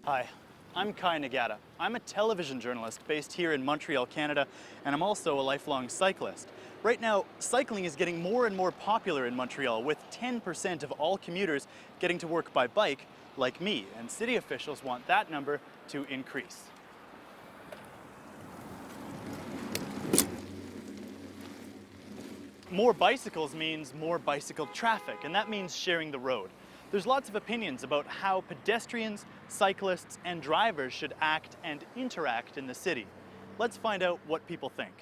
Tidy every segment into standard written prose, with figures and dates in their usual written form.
Hi, I'm Kai Nagata. I'm a television journalist based here in Montreal, Canada, and I'm also a lifelong cyclist. Right now, cycling is getting more and more popular in Montreal, with 10% of all commuters getting to work by bike, like me, and city officials want that number to increase. More bicycles means more bicycle traffic, and that means sharing the road. There's lots of opinions about how pedestrians, cyclists, and drivers should act and interact in the city. Let's find out what people think.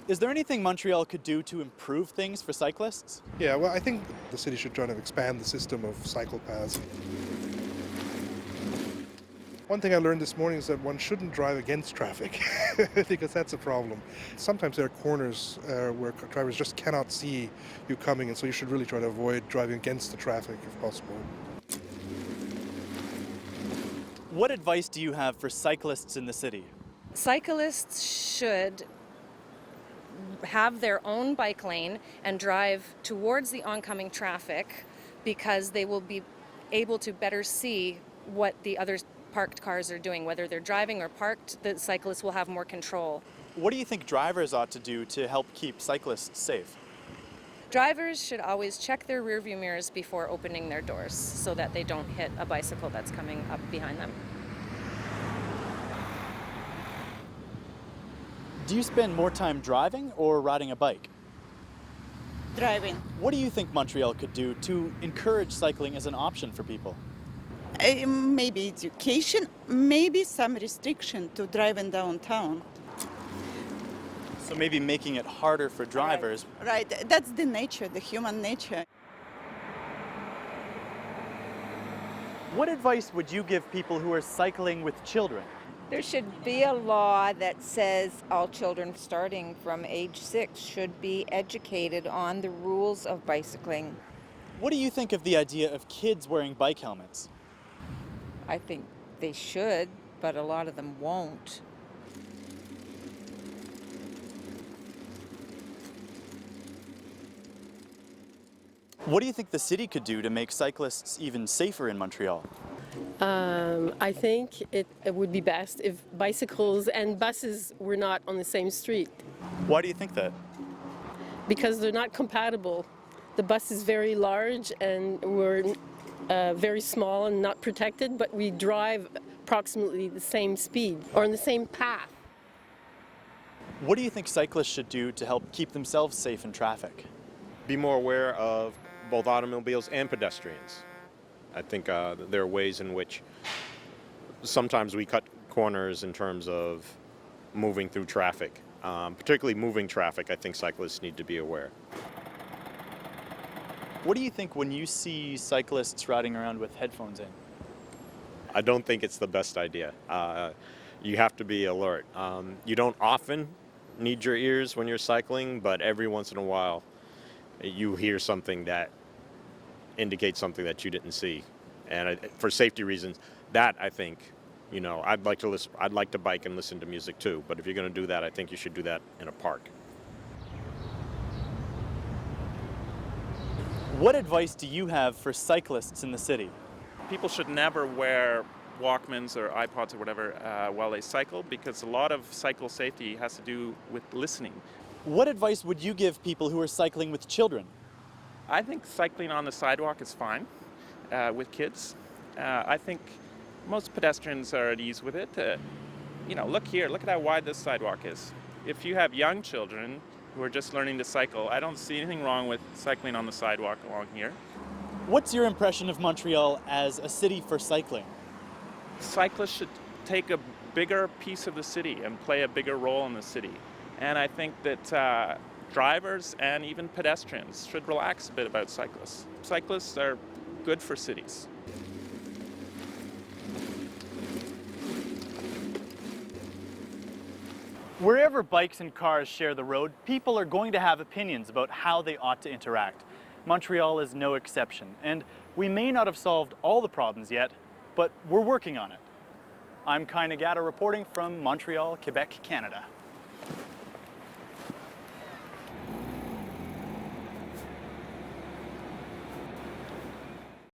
Is there anything Montreal could do to improve things for cyclists? Yeah, well, I think the city should try to expand the system of cycle paths. One thing I learned this morning is that one shouldn't drive against traffic because that's a problem. Sometimes there are corners where drivers just cannot see you coming, and so you should really try to avoid driving against the traffic if possible. What advice do you have for cyclists in the city? Cyclists should have their own bike lane and drive towards the oncoming traffic because they will be able to better see what the other parked cars are doing. Whether they're driving or parked, the cyclists will have more control. What do you think drivers ought to do to help keep cyclists safe? Drivers should always check their rearview mirrors before opening their doors so that they don't hit a bicycle that's coming up behind them. Do you spend more time driving or riding a bike? Driving. What do you think Montreal could do to encourage cycling as an option for people? Maybe education, maybe some restriction to driving downtown. So maybe making it harder for drivers. Right, that's the nature, the human nature. What advice would you give people who are cycling with children? There should be a law that says all children starting from age 6 should be educated on the rules of bicycling. What do you think of the idea of kids wearing bike helmets? I think they should, but a lot of them won't. What do you think the city could do to make cyclists even safer in Montreal? I think it would be best if bicycles and buses were not on the same street Why do you think that? because they're not compatible. The bus is very large and we're very small and not protected, but we drive approximately the same speed or in the same path. What do you think cyclists should do to help keep themselves safe in traffic? Be more aware of both automobiles and pedestrians. I think there are ways in which sometimes we cut corners in terms of moving through traffic. Particularly moving traffic, I think cyclists need to be aware. What do you think when you see cyclists riding around with headphones in? I don't think it's the best idea. You have to be alert. You don't often need your ears when you're cycling, but every once in a while you hear something that indicates something that you didn't see. And for safety reasons, that I think, I'd like to bike and listen to music too, but if you're going to do that, I think you should do that in a park. What advice do you have for cyclists in the city? People should never wear Walkmans or iPods or whatever while they cycle, because a lot of cycle safety has to do with listening. What advice would you give people who are cycling with children? I think cycling on the sidewalk is fine with kids. I think most pedestrians are at ease with it. Look here, look at how wide this sidewalk is. If you have young children who are just learning to cycle, I don't see anything wrong with cycling on the sidewalk along here. What's your impression of Montreal as a city for cycling? Cyclists should take a bigger piece of the city and play a bigger role in the city. And I think that drivers and even pedestrians should relax a bit about cyclists. Cyclists are good for cities. Wherever bikes and cars share the road, people are going to have opinions about how they ought to interact. Montreal is no exception, and we may not have solved all the problems yet, but we're working on it. I'm Kai Nagata reporting from Montreal, Quebec, Canada.